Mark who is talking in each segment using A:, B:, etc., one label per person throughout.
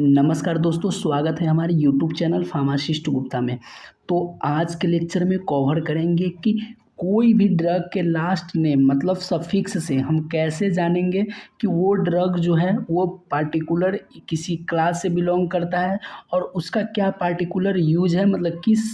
A: नमस्कार दोस्तों, स्वागत है हमारे यूट्यूब चैनल फार्मासिस्ट गुप्ता में। तो आज के लेक्चर में कवर करेंगे कि कोई भी ड्रग के लास्ट नेम मतलब सफिक्स से हम कैसे जानेंगे कि वो ड्रग जो है वो पार्टिकुलर किसी क्लास से बिलोंग करता है और उसका क्या पार्टिकुलर यूज है, मतलब किस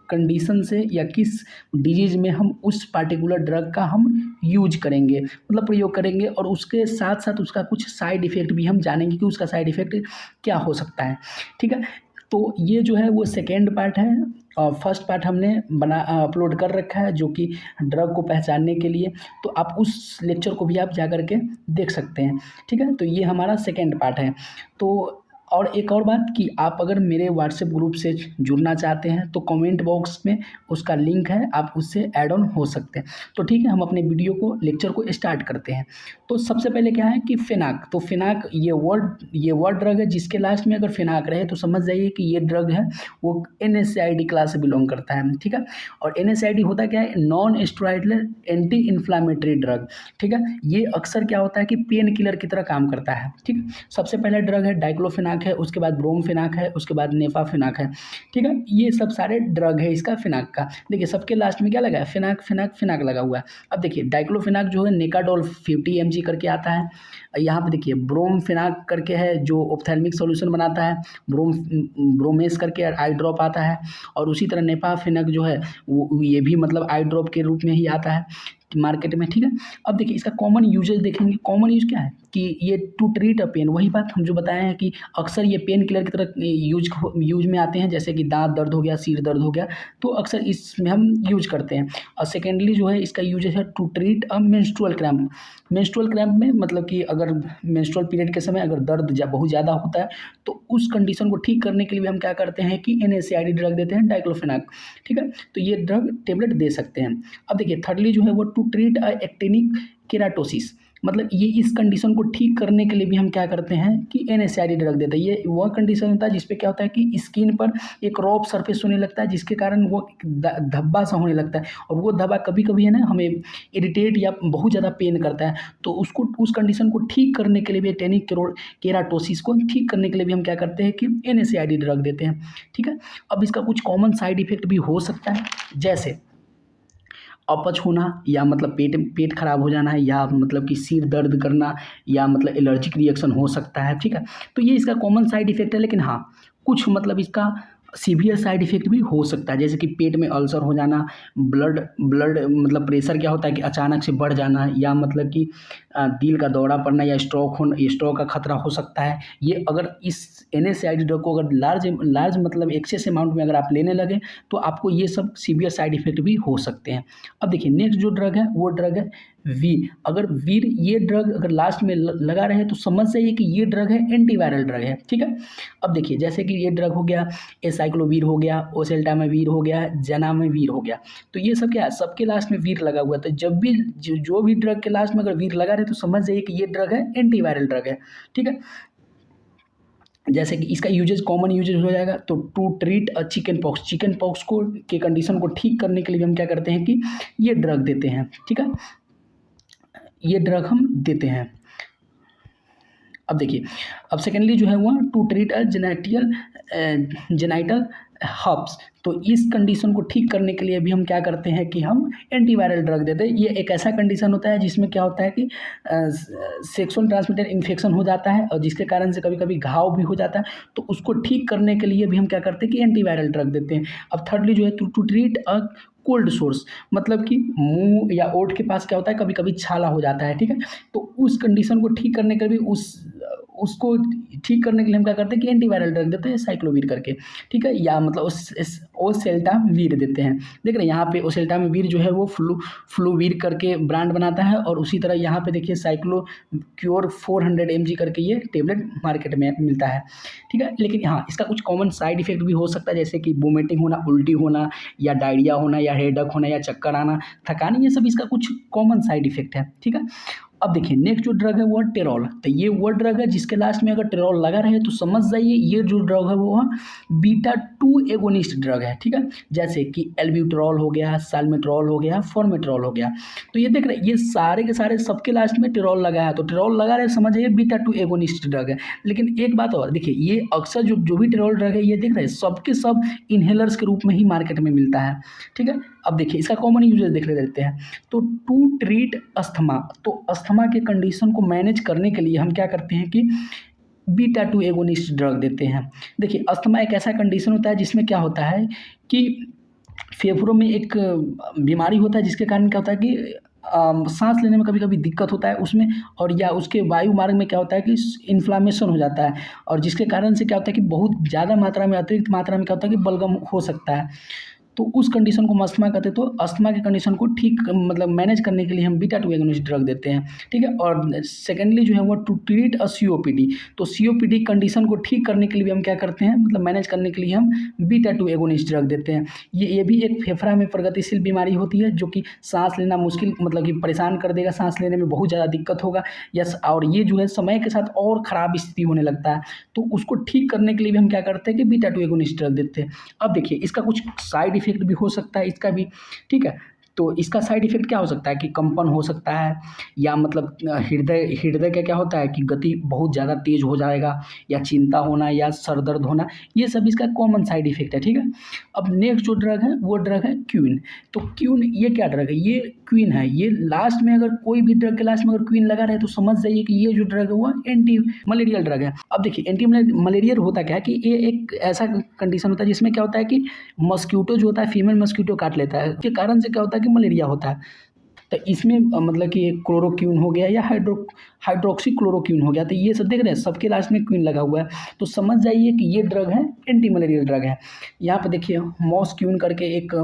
A: कंडीशन से या किस डिजीज में हम उस पार्टिकुलर ड्रग का हम यूज करेंगे, मतलब प्रयोग करेंगे। और उसके साथ साथ उसका कुछ साइड इफ़ेक्ट भी हम जानेंगे कि उसका साइड इफ़ेक्ट क्या हो सकता है। ठीक है, तो ये जो है वो सेकेंड पार्ट है और फर्स्ट पार्ट हमने अपलोड कर रखा है जो कि ड्रग को पहचानने के लिए। तो आप उस लेक्चर को भी आप जा कर के देख सकते हैं। ठीक है, तो ये हमारा सेकेंड पार्ट है। तो और एक और बात कि आप अगर मेरे व्हाट्सएप ग्रुप से जुड़ना चाहते हैं तो कमेंट बॉक्स में उसका लिंक है, आप उससे ऐड ऑन हो सकते हैं। तो ठीक है, हम अपने वीडियो को लेक्चर को स्टार्ट करते हैं। तो सबसे पहले क्या है कि फिनाक। तो फिनाक ये वर्ड ड्रग है जिसके लास्ट में अगर फिनाक रहे तो समझ जाइए कि ये ड्रग है वो NSAID क्लास से बिलोंग करता है। ठीक है, और NSAID होता क्या है, non steroidal anti inflammatory drug. ठीक है, ये अक्सर क्या होता है कि पेन किलर की तरह काम करता है। ठीक है, सबसे पहला ड्रग है डाइक्लोफिनाक है, उसके बाद ब्रोमफिनाक है, उसके बाद नेफाफिनाक है। ठीक है, ये सब सारे ड्रग है इसका फिनाक का। देखिए सबके लास्ट में क्या लगा है, फिनाक फिनाक फिनाक लगा हुआ है। अब देखिए डाइक्लोफिनाक जो है नेकाडोल 50 mg करके आता है। यहाँ पे देखिए ब्रोमफिनाक करके है जो ऑप्थेल्मिक सॉल्यूशन बनाता है। ब्रोमेस करके आई ड्रॉप आता है। और उसी तरह नेफाफिनाक जो है वो ये भी मतलब आई ड्रॉप के रूप में ही आता है मार्केट में। ठीक है, अब देखिए इसका कॉमन यूजेज देखेंगे। कॉमन यूज क्या है कि ये टू ट्रीट अ पेन, वही बात हम जो बताए हैं कि अक्सर ये पेन किलर की तरह यूज में आते हैं, जैसे कि दांत दर्द हो गया, सिर दर्द हो गया, तो अक्सर इसमें हम यूज करते हैं। और सेकेंडली जो है इसका यूजेज है to treat a menstrual cramp. Menstrual cramp में मतलब कि अगर मेंस्ट्रुअल पीरियड के समय अगर दर्द बहुत ज़्यादा होता है तो उस कंडीशन को ठीक करने के लिए भी हम क्या करते हैं कि NSAID ड्रग देते हैं, डाइक्लोफिनाक। ठीक है, तो ये ड्रग टेबलेट दे सकते हैं। अब देखिए थर्डली जो है वो to treat a actinic keratosis, मतलब ये इस कंडीशन को ठीक करने के लिए भी हम क्या करते हैं कि NSAID ड्रग देते हैं। ये वह कंडीशन होता है जिसपे क्या होता है कि स्किन पर एक रॉफ सरफेस होने लगता है जिसके कारण वो धब्बा सा होने लगता है, और वो धब्बा कभी कभी है ना हमें इरिटेट या बहुत ज़्यादा पेन करता है। तो उसको उस कंडीशन को ठीक करने के लिए भी, एक्टिनिक केराटोसिस को ठीक करने के लिए भी हम क्या करते हैं कि NSAID ड्रग देते हैं। ठीक है, अब इसका कुछ कॉमन साइड इफेक्ट भी हो सकता है, जैसे अपच होना, या मतलब पेट खराब हो जाना, या मतलब कि सिर दर्द करना, या मतलब एलर्जिक रिएक्शन हो सकता है। ठीक है, तो ये इसका कॉमन साइड इफेक्ट है। लेकिन हाँ, कुछ मतलब इसका सीवियर साइड इफेक्ट भी हो सकता है, जैसे कि पेट में अल्सर हो जाना, ब्लड मतलब प्रेशर क्या होता है कि अचानक से बढ़ जाना, या मतलब कि दिल का दौरा पड़ना, या स्ट्रोक का खतरा हो सकता है। ये अगर इस NSAID ड्रग को अगर लार्ज मतलब एक्सेस अमाउंट में अगर आप लेने लगे तो आपको ये सब सीवियर साइड इफेक्ट भी हो सकते हैं। अब देखिए नेक्स्ट जो ड्रग है वो ड्रग है वीर। अगर वीर ये ड्रग अगर लास्ट में लगा रहे तो समझ जाइए कि ये ड्रग है एंटीवायरल ड्रग है। ठीक है, अब देखिए जैसे कि ये ड्रग हो गया एसाइक्लोवीर हो गया, ओसेल्टामावीर हो गया, जनामावीर हो गया, तो ये सब क्या है, सबके लास्ट में वीर लगा हुआ है। तो जब भी जो भी ड्रग के लास्ट में अगर वीर लगा रहे तो समझ जाइए कि ये ड्रग है एंटीवायरल ड्रग है। ठीक है, जैसे कि इसका यूजेज कॉमन यूजेज हो जाएगा तो to treat a chicken pox को के कंडीशन को ठीक करने के लिए हम क्या करते हैं कि ये ड्रग देते हैं। ठीक है, ये ड्रग हम देते हैं। अब देखिए अब सेकेंडली जो है वह to treat a genital herpes, तो इस कंडीशन को ठीक करने के लिए भी हम क्या करते हैं कि हम एंटीवायरल ड्रग देते हैं। ये एक ऐसा कंडीशन होता है जिसमें क्या होता है कि सेक्सुअल ट्रांसमिटेड इन्फेक्शन हो जाता है और जिसके कारण से कभी कभी घाव भी हो जाता है, तो उसको ठीक करने के लिए भी हम क्या करते हैं कि एंटीवायरल ड्रग देते हैं। अब थर्डली जो है to treat a cold sores, मतलब कि मुंह या ओठ के पास क्या होता है कभी कभी छाला हो जाता है। ठीक है, तो उस कंडीशन को ठीक करने के लिए भी उसको ठीक करने के लिए हम क्या करते हैं कि एंटीवायरल ड्रग देते हैं साइक्लोवीर करके। ठीक है, या मतलब ओसेल्टामावीर देते हैं। देख रहे हैं यहाँ पे ओसेल्टामावीर जो है वो फ्लूवीर करके ब्रांड बनाता है, और उसी तरह यहाँ पे देखिए साइक्लोक्योर 400 mg करके ये टेबलेट मार्केट में मिलता है। ठीक है, लेकिन हाँ इसका कुछ कॉमन साइड इफेक्ट भी हो सकता है, जैसे कि वोमिटिंग होना, उल्टी होना, या डायरिया होना, या हेडेक होना, या चक्कर आना, थकान, ये सब इसका कुछ कॉमन साइड इफेक्ट है। ठीक है, अब देखिए नेक्स्ट जो ड्रग है वो है टेरॉल। तो ये वो ड्रग है जिसके लास्ट में अगर टेरॉल लगा रहे तो समझ जाइए ये जो ड्रग है वो बीटा 2 एगोनिस्ट ड्रग है, ठीक है। जैसे कि एल्ब्यूटेरॉल हो गया, साल्मेट्रॉल हो गया, फॉर्मेट्रॉल हो गया। तो ये देख रहे हैं ये सारे के सारे सबके लास्ट में टेरॉल लगा है, तो टेरॉल लगा रहे समझ जाइए बीटा 2 एगोनिस्ट ड्रग है। लेकिन एक बात और देखिए, ये अक्सर जो भी टेरॉल ड्रग है ये देख रहे हैं सबके सब इनहेलर्स के रूप में ही मार्केट में मिलता है, ठीक है। अब देखिए इसका कॉमन यूजेज देख लेते हैं। तो टू ट्रीट अस्थमा, तो अस्थमा के कंडीशन को मैनेज करने के लिए हम क्या करते हैं कि बीटा 2 एगोनिस्ट ड्रग देते हैं। देखिए अस्थमा एक ऐसा कंडीशन होता है जिसमें क्या होता है कि फेफड़ों में एक बीमारी होता है जिसके कारण क्या होता है कि सांस लेने में कभी कभी दिक्कत होता है उसमें, और या उसके वायु मार्ग में क्या होता है कि इन्फ्लामेशन हो जाता है, और जिसके कारण से क्या होता है कि बहुत ज़्यादा मात्रा में, अतिरिक्त मात्रा में क्या होता है कि बलगम हो सकता है। तो उस कंडीशन को हम अस्थमा कहते हैं। तो अस्थमा के कंडीशन को ठीक मतलब मैनेज करने के लिए हम बीटा 2 एगोनिस्ट ड्रग देते हैं, ठीक है। और सेकेंडली जो है वो टू ट्रीट अ सीओपीडी, तो सीओपीडी कंडीशन को ठीक करने के लिए भी हम क्या करते हैं, मतलब मैनेज करने के लिए हम बीटा 2 एगोनिस्ट ड्रग देते हैं। ये भी एक फेफड़ा में प्रगतिशील बीमारी होती है जो कि सांस लेना मुश्किल, मतलब कि परेशान कर देगा, सांस लेने में बहुत ज़्यादा दिक्कत होगा यस, और ये जो है समय के साथ और ख़राब स्थिति होने लगता है। तो उसको ठीक करने के लिए भी हम क्या करते हैं कि बीटा 2 एगोनिस्ट ड्रग देते हैं। अब देखिए इसका कुछ साइड इफेक्ट भी हो सकता है इसका भी, ठीक है। तो इसका साइड इफेक्ट क्या हो सकता है कि कंपन हो सकता है, या मतलब हृदय का क्या होता है कि गति बहुत ज़्यादा तेज हो जाएगा, या चिंता होना, या सर दर्द होना, ये सब इसका कॉमन साइड इफेक्ट है, ठीक है। अब नेक्स्ट जो ड्रग है वो ड्रग है क्वीन। तो क्वीन ये क्या ड्रग है, ये क्वीन है। ये लास्ट में अगर कोई भी ड्रग के लास्ट में अगर क्वीन लगा रहे तो समझ जाइए कि ये जो ड्रग है वो एंटी मलेरियल ड्रग है। अब देखिए एंटी मलेरियल होता क्या है कि ये एक ऐसा कंडीशन होता है जिसमें क्या होता है कि मस्क्यूटो जो होता है फीमेल मस्क्यूटो काट लेता है, उसके कारण से क्या होता है कि मलेरिया होता है। तो इसमें मतलब कि क्लोरोक्वीन हो गया या हाइड्रोक्सी क्लोरोक्वीन हो गया, तो ये सब देख रहे हैं सबके लास्ट में क्वीन लगा हुआ है, तो समझ जाइए कि ये ड्रग है एंटी मलेरियल ड्रग है। यहाँ पे देखिए मॉस्क्यून करके एक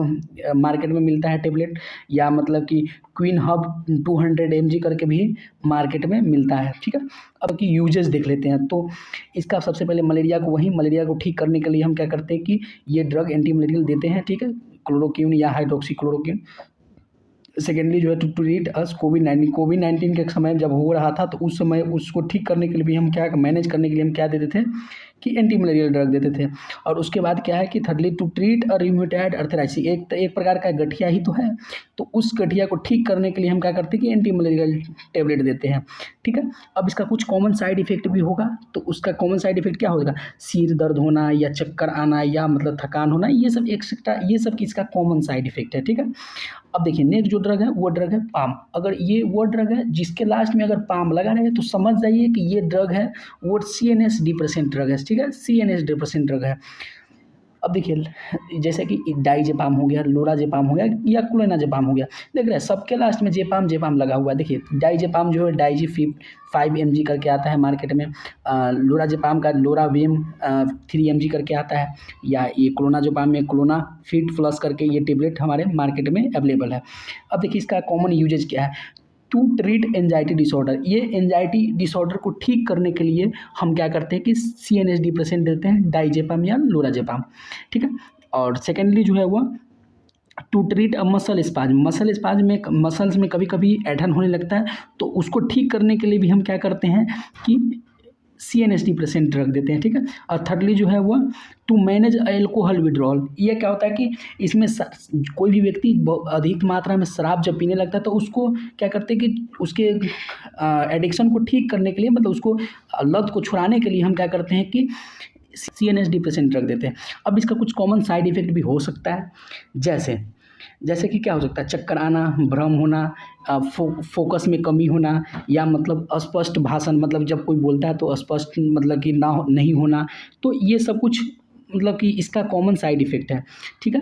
A: मार्केट में मिलता है टेबलेट, या मतलब कि क्वीन हब 200 mg करके भी मार्केट में मिलता है, ठीक है। अब की यूजेस देख लेते हैं। तो इसका सबसे पहले मलेरिया को ठीक करने के लिए हम क्या करते हैं कि ये ड्रग एंटी मलेरियल देते हैं, ठीक है, क्लोरोक्वीन या हाइड्रोक्सी क्लोरोक्वीन। सेकेंडली जो है टू ट्रीट अस कोविड-19 के समय जब हो रहा था तो उस समय उसको ठीक करने के लिए भी हम क्या मैनेज करने के लिए हम क्या देते थे कि एंटी मलेरियल ड्रग देते थे। और उसके बाद क्या है कि thirdly to treat a rheumatoid arthritis, एक प्रकार का गठिया ही तो है, तो उस गठिया को ठीक करने के लिए हम क्या करते हैं कि एंटी मलेरियल टेबलेट देते हैं, ठीक है। अब इसका कुछ कॉमन साइड इफेक्ट भी होगा, तो उसका कॉमन साइड इफेक्ट क्या होगा, सिर दर्द होना या चक्कर आना या मतलब थकान होना, ये सब एक्सेट्रा, ये सब इसका कॉमन साइड इफेक्ट है, ठीक है। अब देखिए नेक्स्ट जो ड्रग है वो ड्रग है पाम। अगर ये वो ड्रग है जिसके लास्ट में अगर पाम लगा रहे तो समझ जाइए कि ये ड्रग है वो CNS डिप्रेसेंट ड्रग है, ठीक है, CNS डिप्रेसेंट ड्रग है। अब देखिए जैसे कि डाइजेपाम हो गया, लोराजेपाम हो गया या क्लोनाजेपाम हो गया, देख रहे हैं सबके लास्ट में जेपाम लगा हुआ है। देखिए डाइजेपाम जो है डाइजी 5 mg करके आता है मार्केट में, लोराजेपाम का लोरावेम 3 mg करके आता है, या ये क्लोनाजेपाम में क्लोना फिट प्लस करके ये टेबलेट हमारे मार्केट में अवेलेबल है। अब देखिए इसका कॉमन यूजेज क्या है, टू ट्रीट एंजाइटी डिसऑर्डर। ये एंजाइटी डिसऑर्डर को ठीक करने के लिए हम क्या करते हैं कि CNS डिप्रेसेंट देते हैं, डाइजेपाम या लोराजेपाम, ठीक है। और सेकेंडली जो है वो to treat a muscle spasm में मसल्स में कभी कभी ऐंठन होने लगता है, तो उसको ठीक करने के लिए भी हम क्या करते हैं कि CNS डिप्रेसेंट ड्रग देते हैं, ठीक है। और थर्डली जो है वो टू मैनेज अल्कोहल विड्रॉल। ये क्या होता है कि इसमें कोई भी व्यक्ति अधिक मात्रा में शराब जब पीने लगता है तो उसको क्या करते हैं कि उसके एडिक्शन को ठीक करने के लिए, मतलब उसको लत को छुड़ाने के लिए हम क्या करते हैं कि CNS डिप्रेसेंट ड्रग देते हैं। अब इसका कुछ कॉमन साइड इफेक्ट भी हो सकता है, जैसे कि क्या हो सकता है, चक्कर आना, भ्रम होना, फोकस में कमी होना, या मतलब अस्पष्ट भाषण, मतलब जब कोई बोलता है तो अस्पष्ट मतलब कि नहीं होना, तो ये सब कुछ मतलब कि इसका कॉमन साइड इफेक्ट है, ठीक है।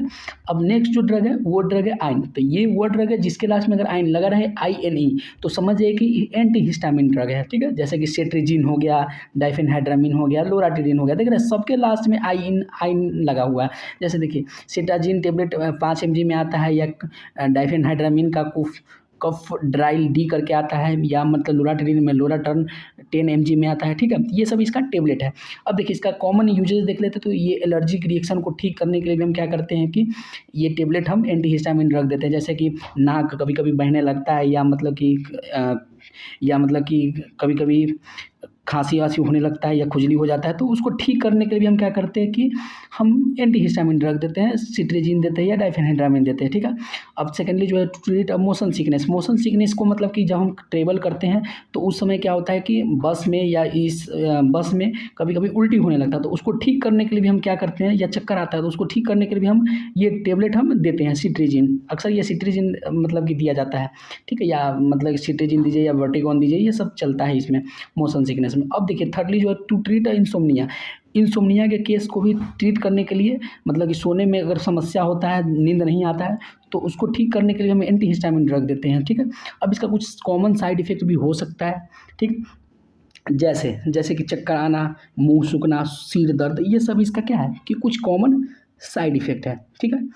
A: अब नेक्स्ट जो ड्रग है वो ड्रग है आइन। तो ये वो ड्रग है जिसके लास्ट में अगर आइन लगा रहे INE तो समझ जाइए कि एंटी हिस्टामिन ड्रग है, ठीक है। जैसे कि सेट्रिजिन हो गया, डाइफेनहाइड्रामिन हो गया, लोराटिडिन हो गया, देख रहे हैं सबके लास्ट में आइन लगा हुआ है। जैसे देखिए सेट्राजिन टेबलेट 5 mg में आता है, या डाइफेनहाइड्रामिन का कफ ड्राइल डी करके आता है, या मतलब लोराटिडिन में लोराटर्न 10 mg में आता है, ठीक है। ये सब इसका टेबलेट है। अब देखिए इसका कॉमन यूजेस देख लेते हैं। तो ये एलर्जिक रिएक्शन को ठीक करने के लिए भी हम क्या करते हैं कि ये टेबलेट हम एंटी हिस्टामिन ड्रग देते हैं, जैसे कि नाक कभी कभी बहने लगता है, या मतलब कि या मतलब कि कभी कभी खांसी वासी होने लगता है या खुजली हो जाता है, तो उसको ठीक करने के लिए भी हम क्या करते हैं कि हम एंटीहिस्टामिन ड्रग देते हैं, सिट्रीजिन देते हैं या डाइफेनहाइड्रामिन देते हैं, ठीक है। अब सेकेंडली जो है to treat motion sickness, motion sickness को मतलब कि जब हम ट्रेवल करते हैं तो उस समय क्या होता है कि बस में या इस बस में कभी कभी उल्टी होने लगता है, तो उसको ठीक करने के लिए भी हम क्या करते हैं, या चक्कर आता है तो उसको ठीक करने के लिए भी हम ये टेबलेट हम देते हैं सिट्रीजिन। अक्सर ये सिट्रीजिन मतलब कि दिया जाता है, ठीक है, या मतलब सिट्रीजिन दीजिए या वर्टिगोन दीजिए, ये सब चलता है इसमें मोशन सिकनेस में। अब देखिए थर्डली जो है टू ट्रीट इंसोम्निया, इंसोम्निया के केस को भी ट्रीट करने के लिए मतलब कि सोने में अगर समस्या होता है, नींद नहीं आता है, तो उसको ठीक करने के लिए हम एंटीहिस्टामिन ड्रग देते हैं, ठीक है। अब इसका कुछ कॉमन साइड इफेक्ट भी हो सकता है, ठीक, जैसे जैसे कि चक्कर आना, मुंह सूखना, सिर दर्द, ये सब इसका क्या है कि कुछ कॉमन साइड इफेक्ट है, ठीक है।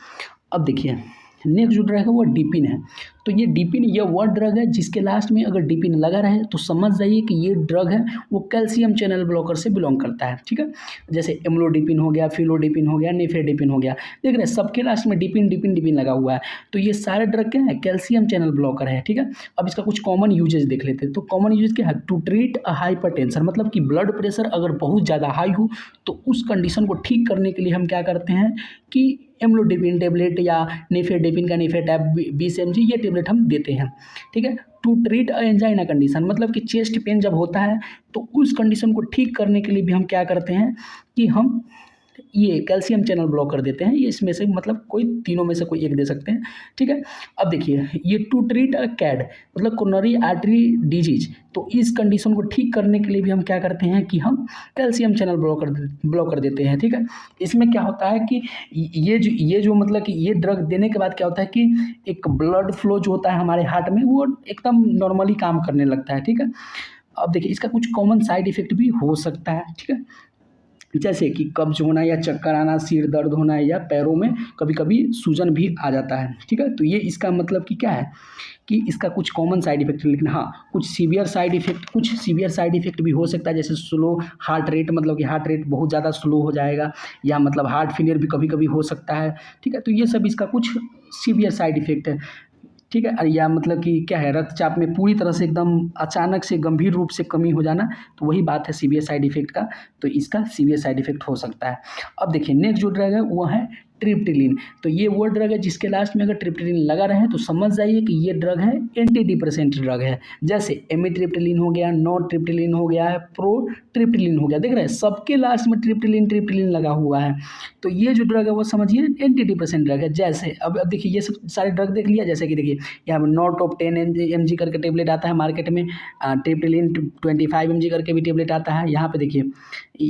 A: अब देखिए नेक्स्ट जो ड्रग है वो डिपिन है। तो ये डिपिन ये वो ड्रग है जिसके लास्ट में अगर डिपिन लगा रहे तो समझ जाइए कि ये ड्रग है वो कैल्शियम चैनल ब्लॉकर से बिलोंग करता है, ठीक है। जैसे एम्लोडिपिन हो गया, फिलोडिपिन हो गया, निफेडिपिन हो गया, देख रहे हैं सबके लास्ट में डिपिन डिपिन डिपिन लगा हुआ है। तो ये सारे ड्रग क्या है, कैल्शियम चैनल ब्लॉकर है, ठीक है। अब इसका कुछ कॉमन यूजेज देख लेते हैं। तो कॉमन यूजेज क्या है, टू ट्रीट अ हाइपरटेंशन, मतलब कि ब्लड प्रेशर अगर बहुत ज़्यादा हाई हो तो उस कंडीशन को ठीक करने के लिए हम क्या करते हैं कि एम्लोडिपिन टेबलेट या निफेडिपिन का निफेटैब 20 mg ये टेबलेट हम देते हैं, ठीक है। टू ट्रीट एंजाइना कंडीशन, मतलब कि चेस्ट पेन जब होता है तो उस कंडीशन को ठीक करने के लिए भी हम क्या करते हैं कि हम ये कैल्शियम चैनल ब्लॉकर देते हैं। ये इसमें से मतलब कोई तीनों में से कोई एक दे सकते हैं, ठीक है। अब देखिए ये टू ट्रीट अ कैड मतलब कोरोनरी आर्टरी डिजीज, तो इस कंडीशन को ठीक करने के लिए भी हम क्या करते हैं कि हम कैल्शियम चैनल ब्लॉकर देते हैं, ठीक है। इसमें क्या होता है कि ये जो मतलब कि ये ड्रग देने के बाद क्या होता है कि एक ब्लड फ्लो जो होता है हमारे हार्ट में वो एकदम नॉर्मली काम करने लगता है, ठीक है। अब देखिए इसका कुछ कॉमन साइड इफेक्ट भी हो सकता है, ठीक है, जैसे कि कब्ज होना या चक्कर आना, सिर दर्द होना या पैरों में कभी कभी सूजन भी आ जाता है, ठीक है। तो ये इसका मतलब कि क्या है कि इसका कुछ कॉमन साइड इफेक्ट है, लेकिन हाँ कुछ सीवियर साइड इफेक्ट भी हो सकता है, जैसे स्लो हार्ट रेट, मतलब कि हार्ट रेट बहुत ज़्यादा स्लो हो जाएगा, या मतलब हार्ट फेलियर भी कभी कभी हो सकता है, ठीक है। तो ये सब इसका कुछ सीवियर साइड इफेक्ट है, ठीक है। या मतलब कि क्या है, रक्तचाप में पूरी तरह से एकदम अचानक से गंभीर रूप से कमी हो जाना, तो वही बात है सीवियर साइड इफेक्ट का, तो इसका सीवियर साइड इफेक्ट हो सकता है। अब देखिए नेक्स्ट जो ड्रग है वो है ट्रिप्टिलिन। तो ये वो ड्रग है जिसके लास्ट में अगर ट्रिप्टिलिन लगा रहे तो समझ जाइए कि ये ड्रग है एंटी डिप्रेसेंट ड्रग है, जैसे एमिट्रिप्टिलिन हो गया, नॉन ट्रिप्टिलिन हो गया है, प्रो ट्रिप्टिलिन हो गया, देख रहे हैं सबके लास्ट में ट्रिप्टिलिन लगा हुआ है। तो ये जो ड्रग है वो समझिए एंटी डिप्रेसेंट ड्रग है। जैसे अब देखिए ये सब सारे ड्रग देख लिया, जैसे कि देखिए यहाँ पर नॉट ऑफ 10 mg करके टेबलेट आता है मार्केट में, ट्रिप्टिलिन 25 mg करके भी टेबलेट आता है। यहाँ पे देखिए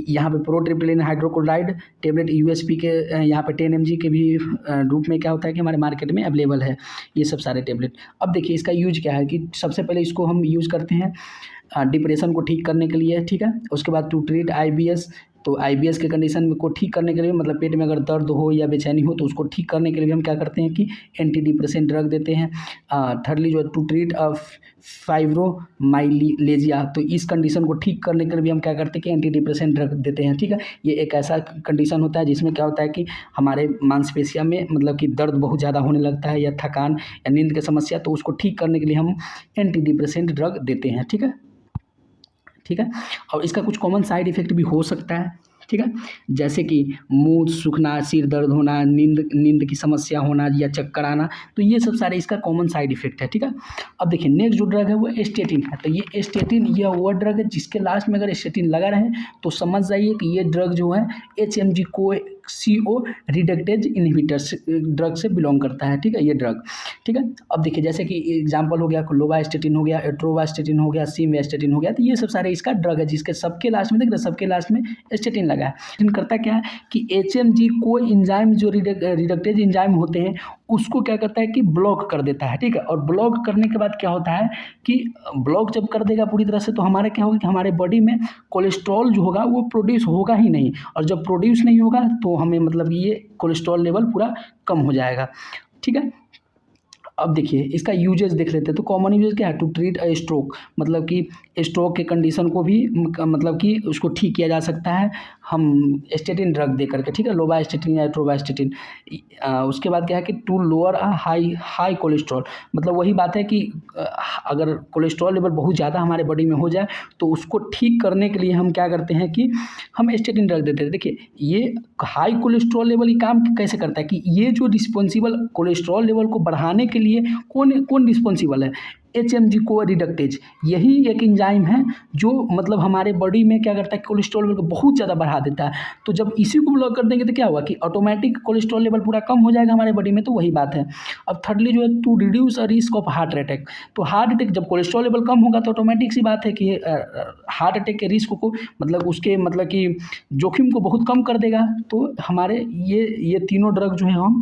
A: यहाँ पे प्रो ट्रिप्टिलिन हाइड्रोक्लोराइड टेबलेट यूएसपी के यहाँ पे 10 mg के भी रूप में क्या होता है कि हमारे मार्केट में अवेलेबल है ये सब सारे टेबलेट। अब देखिए इसका यूज क्या है कि सबसे पहले इसको हम यूज़ करते हैं डिप्रेशन को ठीक करने के लिए, ठीक है। उसके बाद टू ट्रीट IBS, तो IBS के कंडीशन को ठीक करने के लिए मतलब पेट में अगर दर्द हो या बेचैनी हो तो उसको ठीक करने के लिए भी हम क्या करते हैं कि एंटी डिप्रेसेंट ड्रग देते हैं। थर्डली जो है टू ट्रीट फाइब्रोमाइलेजिया, तो इस कंडीशन को ठीक करने के लिए भी हम क्या करते हैं कि एंटी डिप्रेसेंट ड्रग देते हैं, ठीक है। ये एक ऐसा कंडीशन होता है जिसमें क्या होता है कि हमारे मांसपेशियों में मतलब कि दर्द बहुत ज़्यादा होने लगता है या थकान या नींद की समस्या, तो उसको ठीक करने के लिए हम एंटी डिप्रेसेंट ड्रग देते हैं, ठीक है, ठीक है। और इसका कुछ कॉमन साइड इफेक्ट भी हो सकता है, ठीक है, जैसे कि मुंह सूखना, सिर दर्द होना, नींद की समस्या होना या चक्कर आना, तो ये सब सारे इसका कॉमन साइड इफेक्ट है, ठीक है। अब देखिए नेक्स्ट जो ड्रग है वो एस्टेटिन है। तो ये एस्टेटिन यह वो ड्रग है जिसके लास्ट में अगर एस्टेटिन लगा रहे तो समझ जाइए कि ये ड्रग जो है HMG को CO रिडक्टेज इनहिबिटर्स ड्रग से बिलोंग करता है, ठीक है, ये ड्रग, ठीक है। अब देखिए जैसे कि एग्जांपल हो गया लोवास्टेटिन हो गया, एट्रोवास्टेटिन हो गया, सिमवास्टेटिन हो गया, तो ये सब सारे इसका ड्रग है जिसके सबके लास्ट में देख रहे सबके लास्ट में एस्टेटिन लगा है। एस्टेटिन करता क्या है कि HMG को एंजाइम जो रिडक्टेज एंजाइम होते हैं उसको क्या करता है कि ब्लॉक कर देता है, ठीक है। और ब्लॉक करने के बाद क्या होता है कि ब्लॉक जब कर देगा पूरी तरह से तो हमारे क्या होगा कि हमारे बॉडी में कोलेस्ट्रॉल जो होगा वो प्रोड्यूस होगा ही नहीं, और जब प्रोड्यूस नहीं होगा तो हमें मतलब ये कोलेस्ट्रॉल लेवल पूरा कम हो जाएगा, ठीक है। अब देखिए इसका यूजेस देख लेते हैं। तो कॉमन यूजेस क्या है? टू ट्रीट अ स्ट्रोक, मतलब कि स्ट्रोक के कंडीशन को भी मतलब कि उसको ठीक किया जा सकता है हम स्टेटिन ड्रग दे करके, ठीक है, लोवास्टेटिन या एट्रोवास्टेटिन। उसके बाद क्या है कि to lower a high cholesterol, मतलब वही बात है कि अगर कोलेस्ट्रॉल लेवल बहुत ज़्यादा हमारे बॉडी में हो जाए तो उसको ठीक करने के लिए हम क्या करते हैं कि हम स्टेटिन ड्रग देते हैं। देखिए ये हाई कोलेस्ट्रॉल लेवल ये काम कैसे करता है कि ये जो रिस्पॉन्सिबल कोलेस्ट्रॉल लेवल को बढ़ाने के लिए कौन कौन रिस्पॉन्सिबल है? HMG को रिडक्टेज, यही एक एंजाइम है जो मतलब हमारे बॉडी में क्या करता है, कोलेस्ट्रॉल लेवल को बहुत ज़्यादा बढ़ा देता है। तो जब इसी को ब्लॉक कर देंगे तो क्या होगा कि ऑटोमेटिक कोलेस्ट्रॉल लेवल पूरा कम हो जाएगा हमारे बॉडी में। तो वही बात है। अब थर्डली जो है to reduce a risk of heart attack. तो हार्ट अटैक जब कोलेस्ट्रॉल लेवल कम होगा तो ऑटोमेटिक सी बात है कि हार्ट अटैक के रिस्क को मतलब उसके मतलब कि जोखिम को बहुत कम कर देगा। तो हमारे ये तीनों ड्रग जो है हम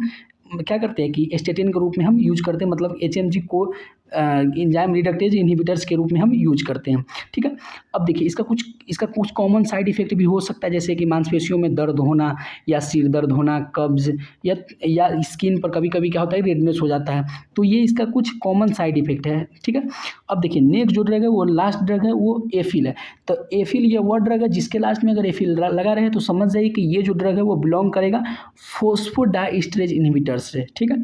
A: क्या करते हैं कि स्टेटिन के रूप में हम यूज करते हैं, मतलब HMG को एंजाइम रिडक्टेज इनहिबिटर्स के रूप में हम यूज करते हैं, ठीक है। अब देखिए इसका कुछ कॉमन साइड इफेक्ट भी हो सकता है, जैसे कि मांसपेशियों में दर्द होना या सिर दर्द होना, कब्ज या स्किन पर कभी कभी क्या होता है रेडनेस हो जाता है। तो ये इसका कुछ कॉमन साइड इफेक्ट है, ठीक है। अब देखिए नेक्स्ट जो ड्रग है वो लास्ट ड्रग है वो एफिल है। तो एफिल ये वो ड्रग है जिसके लास्ट में अगर एफिल लगा रहे तो समझ जाइए कि ये जो ड्रग है वो बिलोंग करेगा फॉस्फोडाइस्टरेज इनहिबिटर्स से, ठीक है।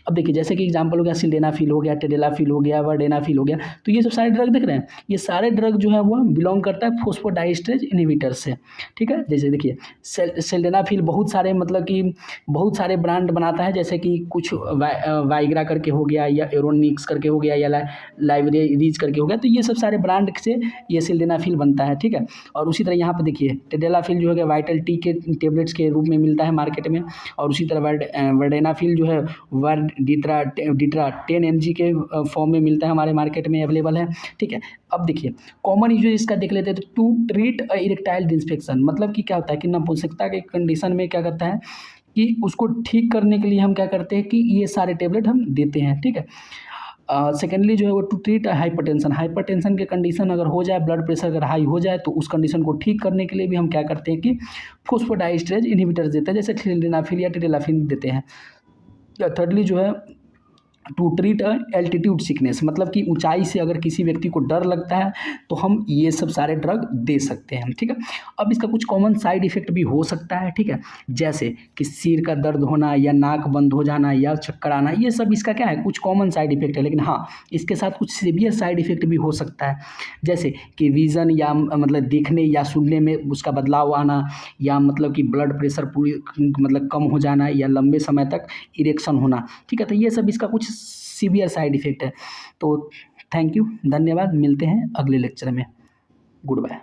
A: अब देखिए जैसे कि एग्जांपल हो गया सिल्डेनाफिल हो गया, टेडेलाफिल हो गया, वर्डेनाफिल हो गया। तो ये सब सारे ड्रग देख रहे हैं, ये सारे ड्रग जो है वो बिलोंग करता है फॉस्फोडाइस्टरेज इनहिबिटर्स से, ठीक है। जैसे देखिए सिल्डेनाफिल बहुत सारे मतलब कि बहुत सारे ब्रांड बनाता है, जैसे कि कुछ वाइग्रा करके हो गया या एरोनिक्स करके हो गया या लाइब्रेरीज करके हो गया। तो ये सब सारे ब्रांड से ये सिल्डेनाफिल बनता है, ठीक है। और उसी तरह यहाँ पे देखिए टेडेलाफिल जो है वाइटल टी के टेबलेट्स के रूप में मिलता है मार्केट में। और उसी तरह वर्डेनाफिल जो है डिट्रा 10 mg के फॉर्म में मिलता है हमारे मार्केट में अवेलेबल है, ठीक है। अब देखिए कॉमन यूज इसका देख लेते हैं। तो टू ट्रीट इरेक्टाइल डिस्फंक्शन, मतलब कि क्या होता है कि नपुंसकता के कंडीशन में क्या करता है कि उसको ठीक करने के लिए हम क्या करते हैं कि ये सारे टेबलेट हम देते हैं, ठीक है। सेकेंडली जो है वो टू ट्रीट हाइपरटेंशन के कंडीशन अगर हो जाए, ब्लड प्रेशर अगर हाई हो जाए तो उस कंडीशन को ठीक करने के लिए भी हम क्या करते हैं कि फॉस्फोडाइस्टरेज इनहिबिटर्स देते हैं, जैसे सिल्डेनाफिल या टेडेलाफिल देते हैं। या थर्डली जो है टू ट्रीट एल्टीट्यूड सिकनेस, मतलब कि ऊंचाई से अगर किसी व्यक्ति को डर लगता है तो हम ये सब सारे ड्रग दे सकते हैं, ठीक है। अब इसका कुछ कॉमन साइड इफेक्ट भी हो सकता है, ठीक है, जैसे कि सिर का दर्द होना या नाक बंद हो जाना या चक्कर आना, ये सब इसका क्या है कुछ कॉमन साइड इफेक्ट है। लेकिन हाँ इसके साथ कुछ सीवियर साइड इफेक्ट भी हो सकता है, जैसे कि विज़न या मतलब देखने या सुनने में उसका बदलाव आना, या मतलब कि ब्लड प्रेशर पूरी मतलब कम हो जाना, या लंबे समय तक इरेक्शन होना, ठीक है। तो ये सब इसका कुछ सीवियर साइड इफेक्ट है। तो थैंक यू, धन्यवाद, मिलते हैं अगले लेक्चर में। Good bye.